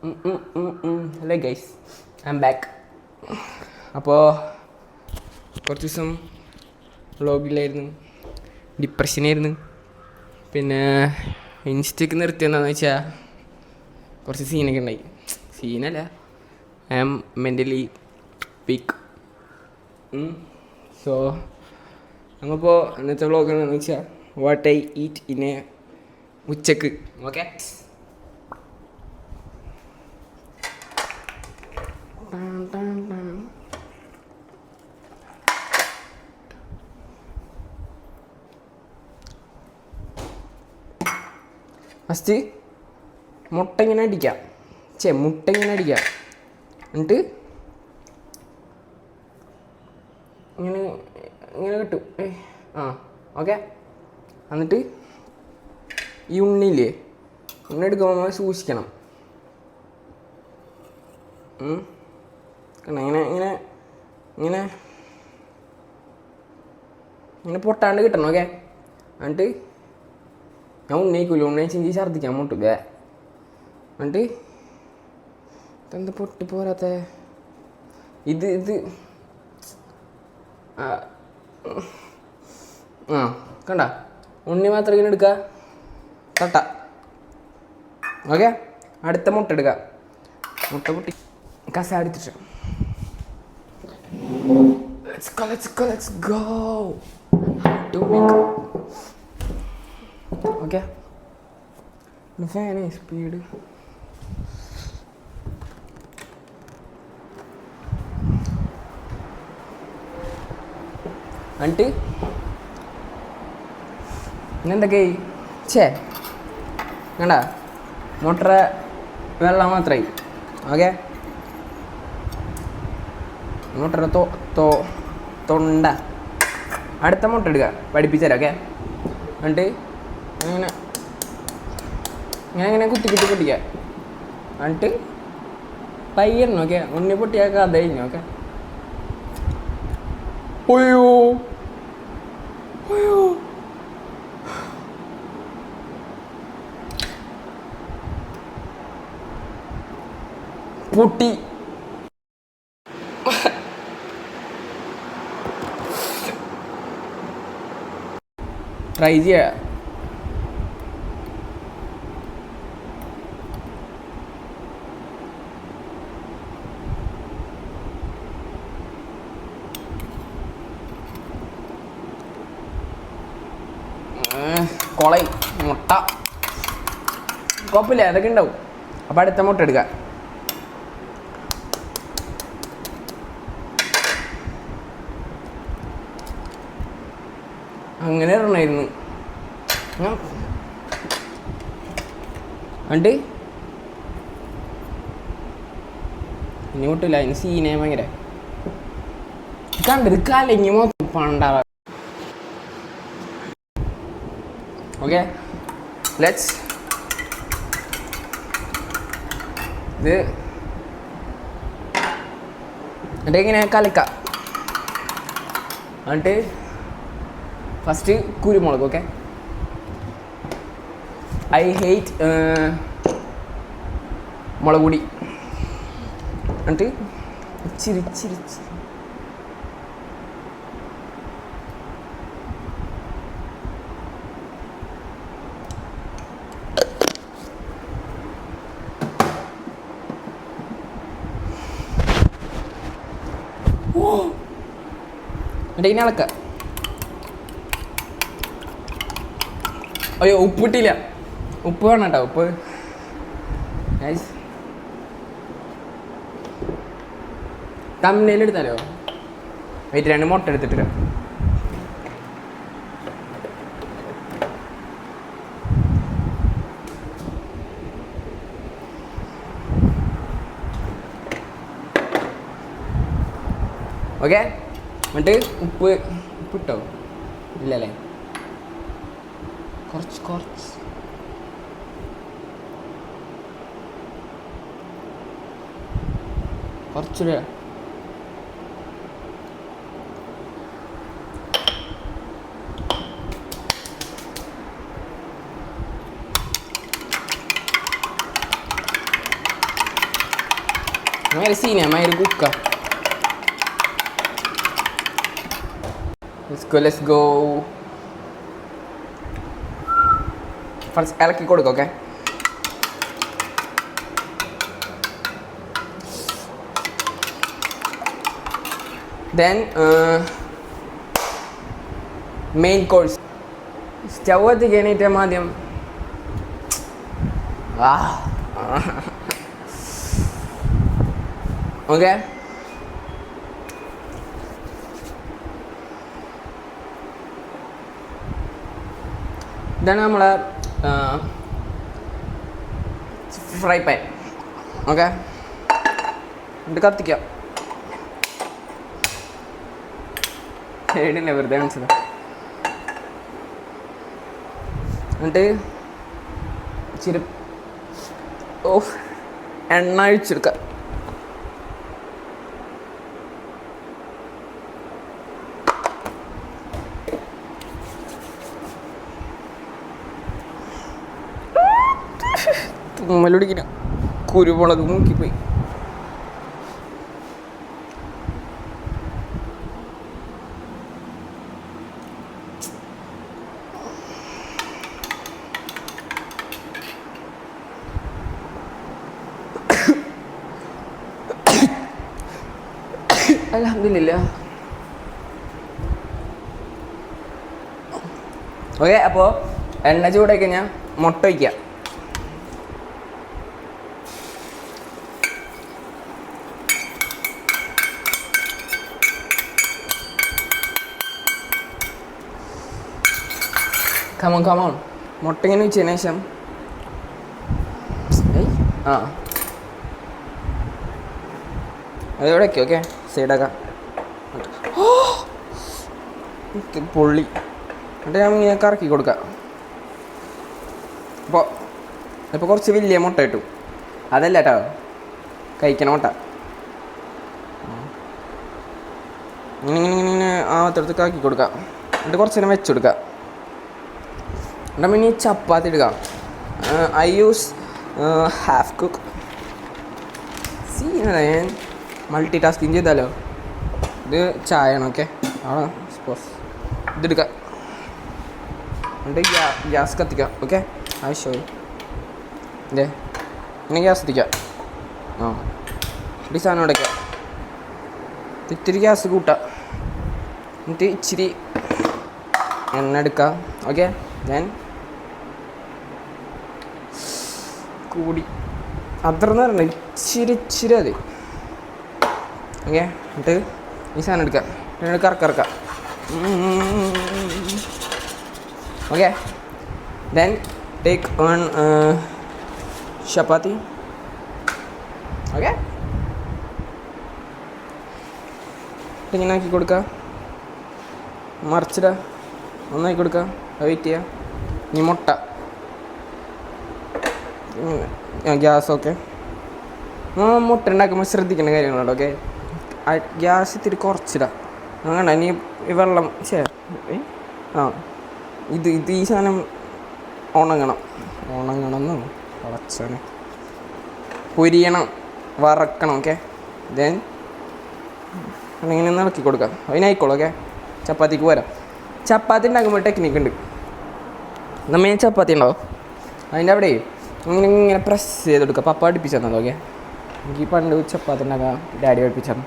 Hello guys, I M back. അപ്പോൾ കുറച്ച് ദിവസം വ്ളോഗിലായിരുന്നു, ഡിപ്രഷനായിരുന്നു. പിന്നെ ഇൻസ്റ്റയ്ക്ക് നിർത്തിയെന്താണെന്ന് വെച്ചാൽ കുറച്ച് സീനൊക്കെ ഉണ്ടായി. സീനല്ല, I am mentally weak. So നമ്മളിപ്പോൾ ഇന്നത്തെ വ്ളോഗ് എന്താണെന്ന് വെച്ചാൽ what I eat in a ഉച്ചക്ക്. ഓക്കെ, ഫസ്റ്റ് മുട്ട ഇങ്ങനെ അടിക്കാം. എന്നിട്ട് ഇങ്ങനെ ഇങ്ങനെ കിട്ടും. ഓക്കെ, എന്നിട്ട് ഈ ഉണ്ണിയില്ലേ, ഉണ്ണി എടുക്കുമ്പോൾ സൂക്ഷിക്കണം. ഇങ്ങനെ ഇങ്ങനെ ഇങ്ങനെ ഇങ്ങനെ പൊട്ടാണ്ട് കിട്ടണം. ഓക്കെ, എന്നിട്ട് ഞാൻ ഉണ്ണയിക്കൂല, ഉണ്ണയിച്ചെങ്കിൽ ഛർദ്ദിക്കാൻ മുട്ടുക. എന്നിട്ട് ഇതെന്താ പൊട്ടി പോരാത്ത ഇത് കണ്ട, ഉണ്ണി മാത്രം ഇങ്ങനെ എടുക്കുക, തട്ട. ഓക്കെ, അടുത്ത മുട്ട എടുക്കുക. മുട്ട പൊട്ടി കസ എടുത്തിട്ട് let's go to make. Okay, fan speed. എന്നിട്ട് പിന്നെന്തൊക്കെ കണ്ട മുട്ട വെള്ളം മാത്രമായി. ഓക്കെ, മുട്ട തൊണ്ട. അടുത്ത മുട്ട എടുക്കുക, പഠിപ്പിച്ചുതരാം. ഓക്കെ, എന്നിട്ട് അങ്ങനെ ഇങ്ങനെ കുത്തി പൊട്ടിക്കുക. എന്നിട്ട് പയ്യണം. ഓക്കെ, ഉണ്ണി പൊട്ടിയാൽ അത് കഴിഞ്ഞു. ഓക്കെ, ഒയ്യോ പൊട്ടി. ട്രൈ ചെയ്യാ. കൊളൈ മുട്ട കുഴപ്പമില്ല, അതൊക്കെ ഉണ്ടാവും. അപ്പം അടുത്ത മുട്ട എടുക്കുക. അങ്ങനെ ഇടണമായിരുന്നു. എന്നിട്ട് ഇനി മുട്ടില്ല, അതിന് സീനെ ഭയങ്കര കണ്ടത് കലങ്ങി മൊത്തം പണ്ടാവാ. ഓക്കെ, ലെറ്റ്സ് ഇത് എന്നിട്ട് ഇങ്ങനെ കലക്കാം. എന്നിട്ട് ഫസ്റ്റ് കുരുമുളക്. ഓക്കെ, ഐ ഹേറ്റ് മുളക് പൊടി. എന്നിട്ട് ഇച്ചിരി എന്നിട്ട് ഇങ്ങനെ ഇളക്കുക. അയ്യോ, ഉപ്പിട്ടില്ല. ഉപ്പ് വേണം കേട്ടോ, ഉപ്പ്. തമ്മിൽ എടുത്താലോ? വെയിറ്റ്, 2 മുട്ട എടുത്തിട്ടില്ല. ഓക്കെ, എന്നിട്ട് ഉപ്പിട്ടോ? ഇല്ലല്ലേ, കുറച്ച് കുറച്ചുകൂടെ. magari sì, ne magari cucca. Let's go. First ഇളക്കി കൊടുക്കും, okay. Then main course. Stove കത്തിക്കാനായിട്ട് ആദ്യം ഓക്കെ. ഇതാണ് നമ്മളെ ഫ്രൈ പാൻ, ഓക്കെ. എന്നിട്ട് കത്തിക്കാം. ഏടില്ല, വെറുതെ കാണിച്ചത്. എന്നിട്ട് ഇച്ചിരി എണ്ണ ഒഴിച്ചെടുക്കാം. തുമ്മലൊടിക്കില്ല, കുരുമുളക് മൂക്കിപ്പോയി. അൽഹംദുലില്ലാ. ഓക്കെ. അപ്പോൾ എണ്ണ ചൂടായി കഴിഞ്ഞാൽ മുട്ട വയ്ക്കുക. കമോൺ. മുട്ട ഇങ്ങനെ വെച്ചതിന് ശേഷം അതോടെ വയ്ക്കും, ഓക്കെ. സൈഡാക്കാം. പൊള്ളി. എന്നിട്ട് ഞാൻ ഇങ്ങനെ കറക്കി കൊടുക്കാം. ഇപ്പോൾ കുറച്ച് വലിയ മുട്ട കിട്ടും. അതല്ല കേട്ടോ, കഴിക്കണ മുട്ട. ഇങ്ങനെ ആവത്തടുത്ത് ആക്കി കൊടുക്കാം. എന്നിട്ട് കുറച്ച് നേരം വെച്ച് കൊടുക്കാം. എന്നിട്ട് പിന്നെ ചപ്പാത്തി എടുക്കാം. I use half cook. ഞാൻ മൾട്ടി ടാസ്കിങ് ചെയ്താലോ. ഇത് ചായയാണ്, ഓക്കെ. ആണ് സപ്പോസ് ഇതെടുക്കാം. എന്നിട്ട് ഗ്യാസ് കത്തിക്കാം, ഓക്കെ. ആവശ്യമായി ഇതേ ഇങ്ങനെ ഗ്യാസ് കത്തിക്കാം. ഈ സാധനം അടയ്ക്കാം. ഇത്തിരി ഗ്യാസ് കൂട്ടാം. എന്നിട്ട് ഇച്ചിരി എണ്ണ എടുക്കാം, ഓക്കെ. ഞാൻ കൂടി അത്ര നേരം ഇച്ചിരി മതി, ഓക്കെ. എന്നിട്ട് ഈ സാധനം എടുക്കാം. എന്നിട്ട് കറക്കാം. ഓക്കെ. ദെൻ ടേക്ക് വൺ ചപ്പാത്തി, ഓക്കെ. ഇങ്ങനെ ആക്കി കൊടുക്കുക. മറിച്ചിടുക. ഒന്നാക്കി കൊടുക്കുക. വെയിറ്റ് ചെയ്യുക. ഇനി മുട്ട, ഗ്യാസ്, ഓക്കെ. മുട്ട ഉണ്ടാക്കുമ്പോൾ ശ്രദ്ധിക്കേണ്ട കാര്യങ്ങളുണ്ട്, ഓക്കെ. ഗ്യാസ് ഇത്തിരി കുറച്ചിടാം. അങ്ങനെ ഇനി വെള്ളം ഇത് ഈ സാധനം ഉണങ്ങണം എന്നോ വളച്ചാണ് പൊരിയണം, വറക്കണം, ഓക്കെ. ദെൻ അങ്ങനെ ഇളക്കി കൊടുക്കാം. അതിനായിക്കോളൂ, ഓക്കെ. ചപ്പാത്തിക്ക് പോരാം. ചപ്പാത്തി ഉണ്ടാക്കുമ്പോൾ ടെക്നിക്ക് ഉണ്ട്. നമ്മ ചപ്പാത്തി ഉണ്ടാവും അതിൻ്റെ അവിടെ ഇങ്ങനെ പ്രസ് ചെയ്തെടുക്കുക. പപ്പ അടുപ്പിച്ചു തന്നത്, ഓക്കെ. എനിക്ക് പണ്ട് ചപ്പാത്തി ഉണ്ടാക്കാൻ ഡാഡി പഠിപ്പിച്ചാണ്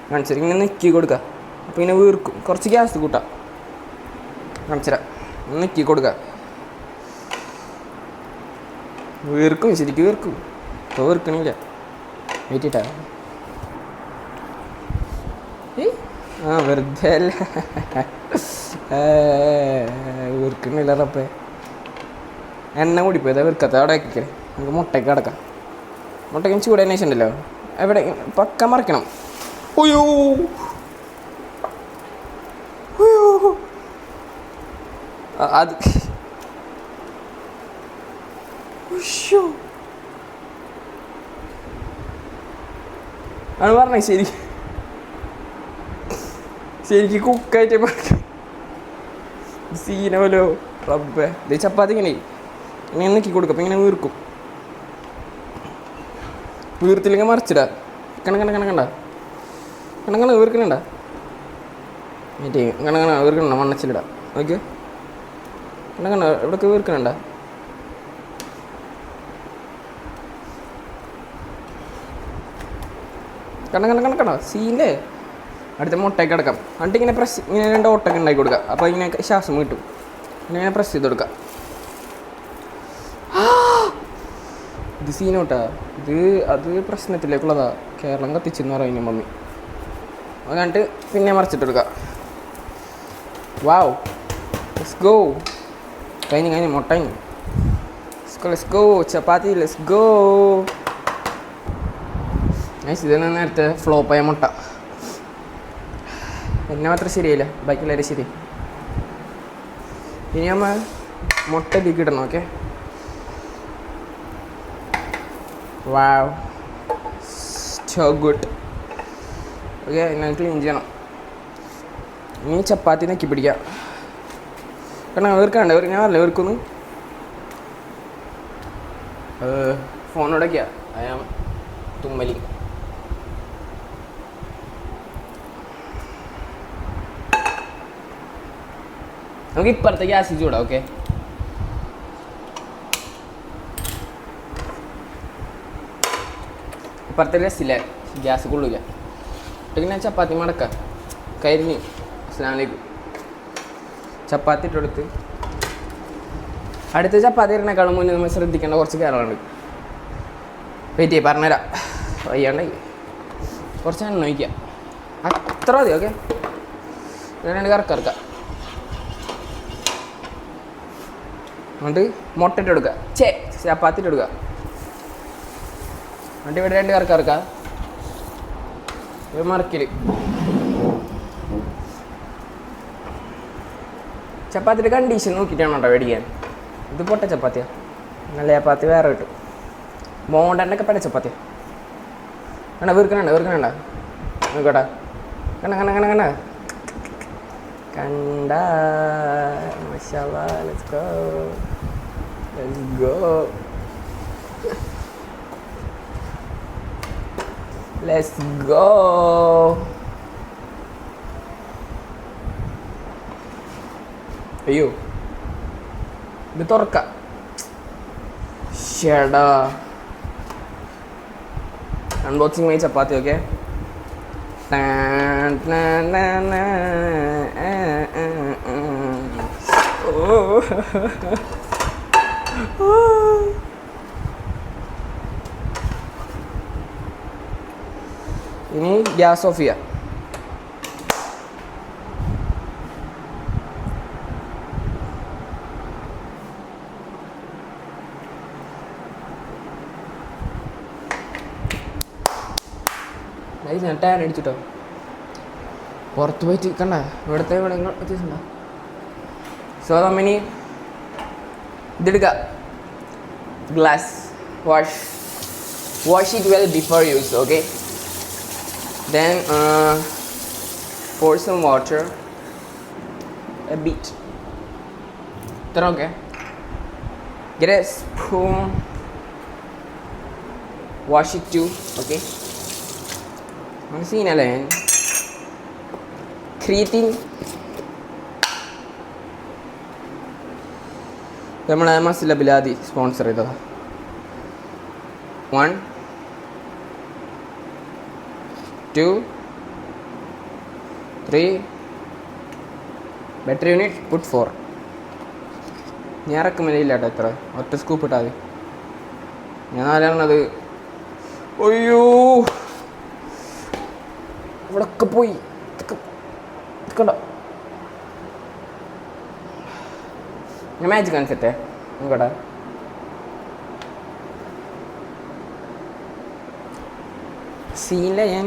കാണിച്ചത്. ഇങ്ങനെ നെക്കി കൊടുക്കുക. അപ്പോൾ ഇങ്ങനെ വീർക്കും. കുറച്ച് ഗ്യാസ് കൂട്ടാം. കാണിച്ചരാ. നെക്കി കൊടുക്കുക. വീർക്കും, ശരിക്കും വീർക്കും. ഇപ്പോൾ വീർക്കണില്ല. വെയിറ്റിട്ടാ. വെറുതെ അല്ല, വീർക്കണില്ല. റപ്പേ എണ്ണ കൂടിപ്പോയത് വീർക്കത്ത. അവിടെ വയ്ക്കേ. നമുക്ക് മുട്ടയ്ക്ക് അടക്കാം. മുട്ടയ്ക്ക് ചൂടതിന് ശേഷം ഉണ്ടല്ലോ എവിടെ പക്ക മറിക്കണം. ഉയ്യോ അത് ആണ് പറഞ്ഞേ. ശരിക്ക് കുക്കായിട്ട് സീന പോലോ റബ്ബേ. ഇത് ചപ്പാത്തി ഇങ്ങനെ നോക്കി കൊടുക്കും. അപ്പം ഇങ്ങനെ വീർക്കും. വീർത്തില്ലെങ്കിൽ മറിച്ചിടാം. കണക്കണ്ട വീർക്കണണ്ട മറ്റേ വീർക്കണ മണ്ണച്ചിലിടാം ഓക്കെ എവിടെയൊക്കെ വീർക്കണണ്ട കണക്കണ്ട സീൻ്റെ അടുത്ത മുട്ടയൊക്കെ കിടക്കാം എന്നിട്ട് ഇങ്ങനെ പ്രസ് ഇങ്ങനെ 2 ഓട്ടൊക്കെ ഉണ്ടാക്കി കൊടുക്കുക അപ്പോൾ ഇങ്ങനെ ശ്വാസം കിട്ടും ഇങ്ങനെ പ്രസ് ചെയ്ത് കൊടുക്കുക. ഇത് സീനോട്ടാ അത് പ്രശ്നത്തിലേക്കുള്ളതാ. കേരളം കത്തിച്ചെന്ന് പറയുന്നു മമ്മി. എന്നിട്ട് പിന്നെ മറിച്ചിട്ട് കൊടുക്കുക. വാവ് ലെറ്റ്സ് ഗോ. കഴിഞ്ഞ് മുട്ട let's go. Chapati let's go. ഇതാണ് നേരത്തെ ഫ്ലോപ്പായ മുട്ട. എന്നെ മാത്രം ശരിയായില്ല, ബാക്കിയുള്ളവരെ ശരി. ഇനി നമ്മൾ മുട്ട ഇതിലേക്ക് ഇടണം. ഓക്കെ വാവ് സോ ഗുഡ്. ഓക്കെ ഞാൻ ക്ലീൻ ചെയ്യണം. ഇനി ചപ്പാത്തി നക്കി പിടിക്കാം. കാരണം അവർക്കണ്ട ഞാൻ പറഞ്ഞില്ല അവർക്കൊന്ന് ഫോണോടൊക്കെയാ അയാൾ തുമ്മലി. നമുക്ക് ഇപ്പുറത്തെ ഗ്യാസ് ചൂടാം. ഓക്കെ ഇപ്പുറത്തെ രസില്ല, ഗ്യാസ് കൊള്ളില്ല. എന്നിട്ട് ഞാൻ ചപ്പാത്തി മടക്കാം. കരിഞ്ഞ് അസ്സലാമലൈക്കും. ചപ്പാത്തി ഇട്ടെടുത്ത് അടുത്ത ചപ്പാത്തി ഇടുന്നേക്കാളും മുന്നേ നമ്മൾ ശ്രദ്ധിക്കേണ്ട കുറച്ച് കാര്യങ്ങളുണ്ട്. വെയിറ്റ് ചെയ്യും പറഞ്ഞുതരാം. വയ്യാണ്ടായി കുറച്ച് എണ്ണ ഒഴിക്കുക. അത്ര മതി. ഓക്കെ 2 കറക്കാം. എന്നിട്ട് മുട്ട ഇട്ട് കൊടുക്കുക. ചപ്പാത്തി ഇട്ട് കൊടുക്കുക. എന്നിട്ട് ഇവിടെ 2 കറക്കാം. മറക്കിൽ ചപ്പാത്തിയുടെ കണ്ടീഷൻ നോക്കിയിട്ടാണ് കേട്ടോ മേടിക്കാൻ. ഇത് പൊട്ട ചപ്പാത്തിയാണ്. നല്ല ചപ്പാത്തി വേറെ കിട്ടും. മോണ്ടൻ്റെയൊക്കെ പല ചപ്പാത്തിയാണ്. വീർക്കണണ്ട നോക്കട്ടെ. കണ്ട മഷാല്ലാ. Let's go. അയ്യോ ഇത് തുറക്കാം. ഷേടാ അൺബോക്സിങ് മൈ ചപ്പാത്തി. ഓക്കെ ഇനി ഗ്യാസ് ഓഫ് ചെയ്യാം. ഞാൻ ടയർ അടിച്ചിട്ടോ പുറത്ത് പോയിട്ട് കണ്ട ഇവിടുത്തെ ഇവിടെ വ്യത്യാസമുണ്ടോ. സോ നമ്മിനി ഇതെടുക്കുക. Glass wash it well before use. Okay, then pour some water a bit. Then okay, get a spoon, wash it too. Okay, scene alone creating നമ്മളെ മസില ബിലാദി സ്പോൺസർ ചെയ്തതാ. 1 2 3 ബാറ്ററി യൂണിറ്റ് പുട്ട് 4. ഞാൻ ഇറക്കുമില്ല കേട്ടോ. എത്ര ഒറ്റ സ്കൂപ്പ് ഇട്ടാൽ മതി. ഞാൻ നാലാണത്. അയ്യോ ഇവിടൊക്കെ പോയി കണ്ടോ. ഞാൻ മാജിക് കാണിച്ചിട്ടേ നോക്കട്ടെ. സീനില്ല ഞാൻ.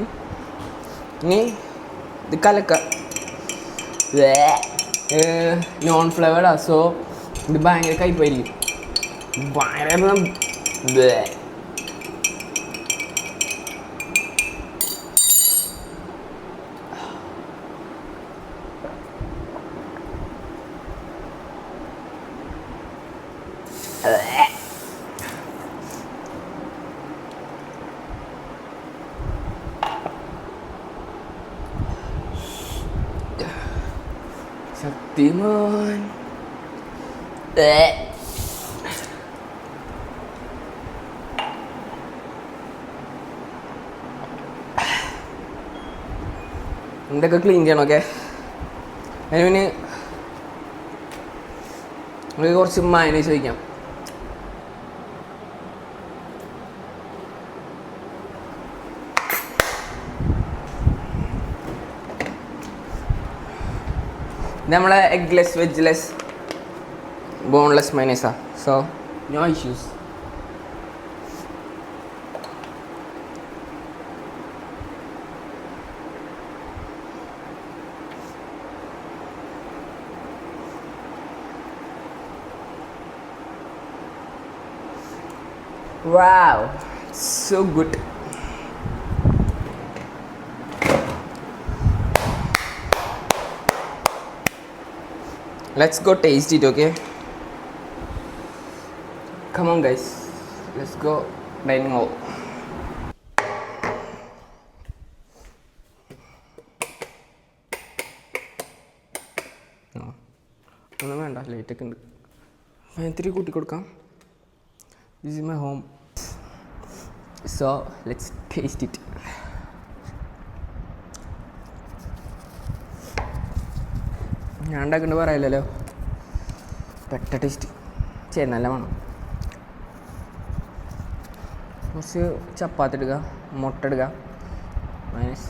ഇനി ഇത് കലക്ക. നോൺ ഫ്ലേവേർഡാ. സോ ഇത് ഭയങ്കര കയ്പായിരിക്കും. ഭയങ്കര ശക്തിമാൻ. എന്തൊക്കെ ക്ലീൻ ചെയ്യണം. ഓക്കെ, അതിന് പിന്നെ നമുക്ക് കുറച്ച് മയണൈസ് ഒഴിക്കാം. ഇത് നമ്മളെ എഗ്ലെസ് വെജ്ലെസ് ബോൺലെസ് മൈനസാ. So no issues. Wow, so good. Let's go taste it, okay? Come on guys, let's go dining hall. ഒന്നും വേണ്ട, ലൈറ്റൊക്കെ ഉണ്ട്. ഇത്തിരി കൂട്ടി കൊടുക്കാം. This is my home. So let's taste it. ഞാൻ ഉണ്ടാക്കേണ്ട പറയില്ലല്ലോ. പെട്ട ടേസ്റ്റ്. നല്ല വേണം. കുറച്ച് ചപ്പാത്തി എടുക്കുക, മുട്ട എടുക്കുക, മൈനസ്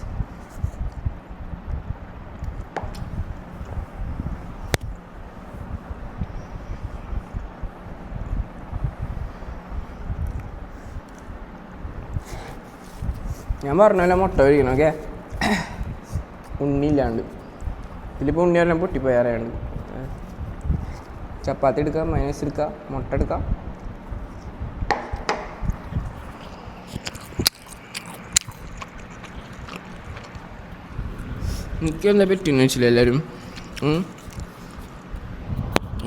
ഞാൻ പറഞ്ഞല്ലോ മുട്ട കഴിക്കണം. ഓക്കെ, ഉണ്ണിയില്ലാണ്ട്. ഇതിലിപ്പോൾ ഉണ്ണി പറഞ്ഞാൽ പൊട്ടിപ്പോയാറുണ്ട്. ചപ്പാത്തി എടുക്കുക, മൈനസ് എടുക്കുക, മുട്ട എടുക്കുക. എനിക്കെന്താ പറ്റിയെന്ന് വെച്ചില്ല എല്ലാവരും.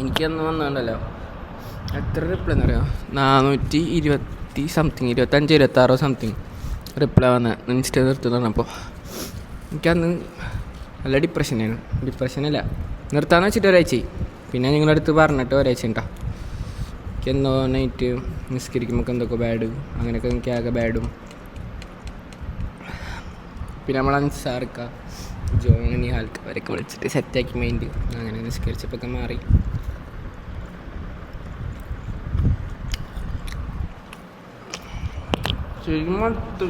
എനിക്കന്ന് വന്നിട്ടുണ്ടല്ലോ എത്ര റിപ്ലൈ എന്ന് പറയാം, 420 സംതിങ്, 25, 26 സംതിങ് റിപ്ലൈ വന്ന് ഇൻസ്റ്റ നിർത്തുന്ന പറഞ്ഞപ്പോൾ എനിക്കന്ന് നല്ല ഡിപ്രഷനാണ്. ഡിപ്രഷനല്ല, നിർത്താന്ന് വെച്ചിട്ട് ഒരാഴ്ച. പിന്നെ നിങ്ങളുടെ അടുത്ത് പറഞ്ഞിട്ട് ഒരാഴ്ച ഉണ്ടാ. എനിക്കെന്തോ നൈറ്റ് നിസ്കരിക്കുമ്പോൾ എന്തൊക്കെ ബാഡ്, അങ്ങനെയൊക്കെ എനിക്ക് ആകെ ബാഡും. പിന്നെ നമ്മൾ അൻസാർക്ക ജോണി ആൾക്കാരൊക്കെ വിളിച്ചിട്ട് സെറ്റാക്കി മൈൻഡ്, അങ്ങനെ നിസ്കരിച്ചപ്പോൾ മാറി. ശരിക്കും മടുത്ത്.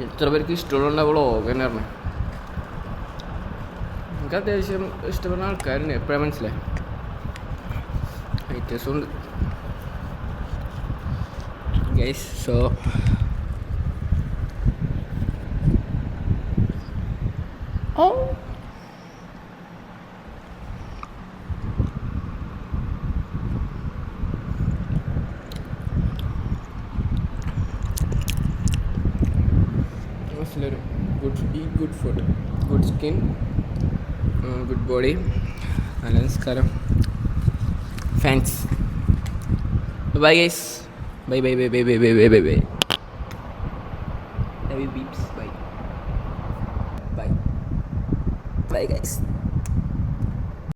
എത്ര പേർക്ക് ഇഷ്ടമുള്ള വ്ളോഗ് തന്നെ പറഞ്ഞു. എനിക്ക് അത്യാവശ്യം ഇഷ്ടപ്പെടുന്ന ആൾക്കാരുണ്ട്, എപ്പോഴാണ് മനസ്സിലായി. ഹൈറ്റേഴ്സും ഉണ്ട് guys. So good food, good skin, good body. നല്ല നമസ്കാരം fans. Bye guys, bye bye bye bye bye bye bye bye bye. Love you beeps. Bye bye bye guys.